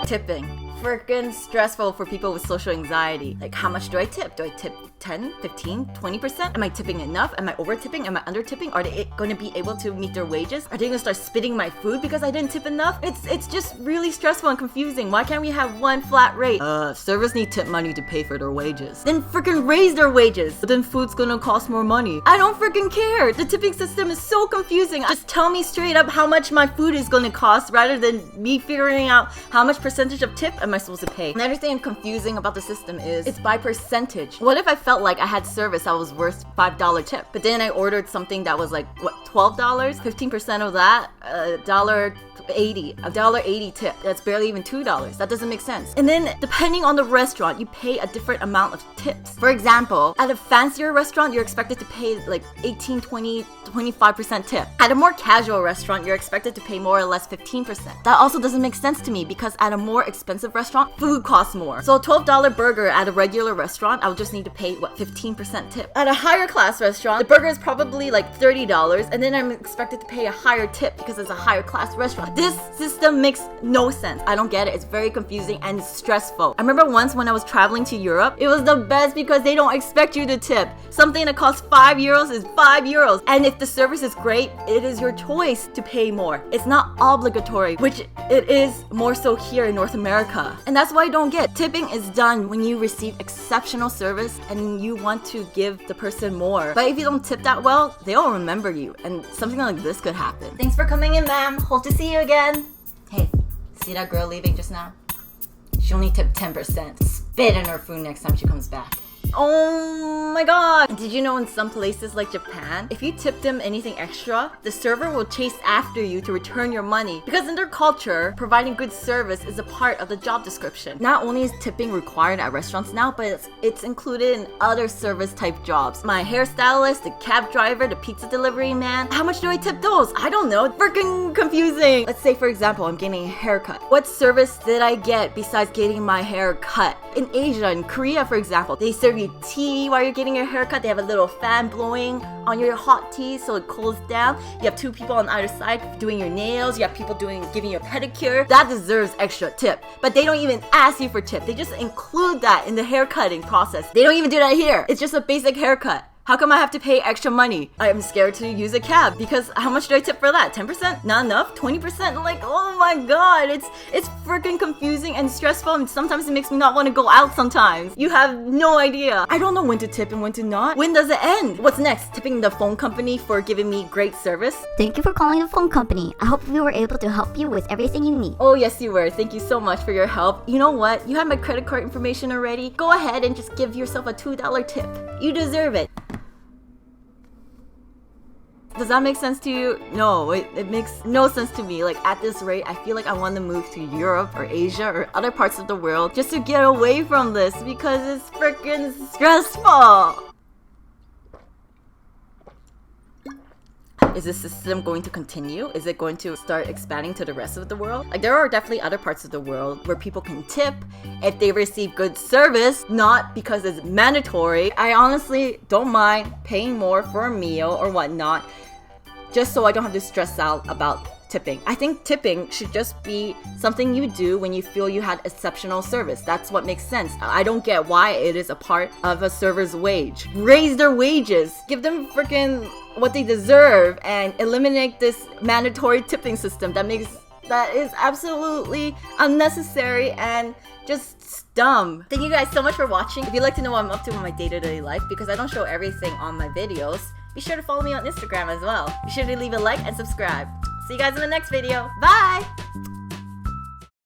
Tipping. Freaking stressful for people with social anxiety. Like, how much do I tip? Do I tip 10, 15, 20%? Am I tipping enough? Am I over tipping? Am I under tipping? Are they going to be able to meet their wages? Are they going to start spitting my food because I didn't tip enough? It's just really stressful and confusing. Why can't we have one flat rate? Servers need tip money to pay for their wages. Then freaking raise their wages. But then food's gonna cost more money. I don't freaking care. The tipping system is so confusing. Just tell me straight up how much my food is gonna cost rather than me figuring out how much percentage of tip am I supposed to pay. Another thing confusing about the system is it's by percentage. What if I felt like I had service that was worth $5 tip, but then I ordered something that was like, what, $12? 15% of that, $1.80 tip. That's barely even $2. That doesn't make sense. And then depending on the restaurant, you pay a different amount of tips. For example, at a fancier restaurant, you're expected to pay like 18, 20, 25% tip. At a more casual restaurant, you're expected to pay more or less 15%. That also doesn't make sense to me because at a more expensive restaurant, food costs more. So a $12 burger at a regular restaurant, I would just need to pay, what, 15% tip. At a higher class restaurant, the burger is probably like $30 and then I'm expected to pay a higher tip because it's a higher class restaurant. This system makes no sense. I don't get it. It's very confusing and stressful. I remember once when I was traveling to Europe, it was the best because they don't expect you to tip. Something that costs €5 is €5. And if the service is great, it is your choice to pay more. It's not obligatory, which it is more so here in North America. And that's why I don't get. Tipping is done when you receive exceptional service and you want to give the person more. But if you don't tip that well, they don't remember you. And something like this could happen. Thanks for coming in, ma'am. Hope to see you again. Hey, see that girl leaving just now? She only tipped 10%. Spit in her food next time she comes back. Oh my god! Did you know in some places like Japan, if you tip them anything extra, the server will chase after you to return your money. Because in their culture, providing good service is a part of the job description. Not only is tipping required at restaurants now, but it's included in other service type jobs. My hairstylist, the cab driver, the pizza delivery man. How much do I tip those? I don't know. Freaking confusing. Let's say for example, I'm getting a haircut. What service did I get besides getting my hair cut? In Asia, in Korea for example, they serve you tea while you're getting your haircut. They have a little fan blowing on your hot tea so it cools down. You have two people on either side doing your nails. You have people giving you a pedicure. That deserves extra tip. But they don't even ask you for tip. They just include that in the haircutting process. They don't even do that here. It's just a basic haircut. How come I have to pay extra money? I'm scared to use a cab because how much do I tip for that? 10%? Not enough? 20%? Like, oh my god, it's freaking confusing and stressful and sometimes it makes me not want to go out sometimes. You have no idea. I don't know when to tip and when to not. When does it end? What's next? Tipping the phone company for giving me great service? Thank you for calling the phone company. I hope we were able to help you with everything you need. Oh yes you were. Thank you so much for your help. You know what? You have my credit card information already. Go ahead and just give yourself a $2 tip. You deserve it. Does that make sense to you? No, it makes no sense to me. Like at this rate, I feel like I want to move to Europe or Asia or other parts of the world just to get away from this because it's freaking stressful. Is this system going to continue? Is it going to start expanding to the rest of the world? Like there are definitely other parts of the world where people can tip if they receive good service, not because it's mandatory. I honestly don't mind paying more for a meal or whatnot, just so I don't have to stress out about tipping. I think tipping should just be something you do when you feel you had exceptional service. That's what makes sense. I don't get why it is a part of a server's wage. Raise their wages. Give them freaking what they deserve and eliminate this mandatory tipping system that is absolutely unnecessary and just dumb. Thank you guys so much for watching. If you'd like to know what I'm up to in my day-to-day life, because I don't show everything on my videos, be sure to follow me on Instagram as well. Be sure to leave a like and subscribe. See you guys in the next video. Bye!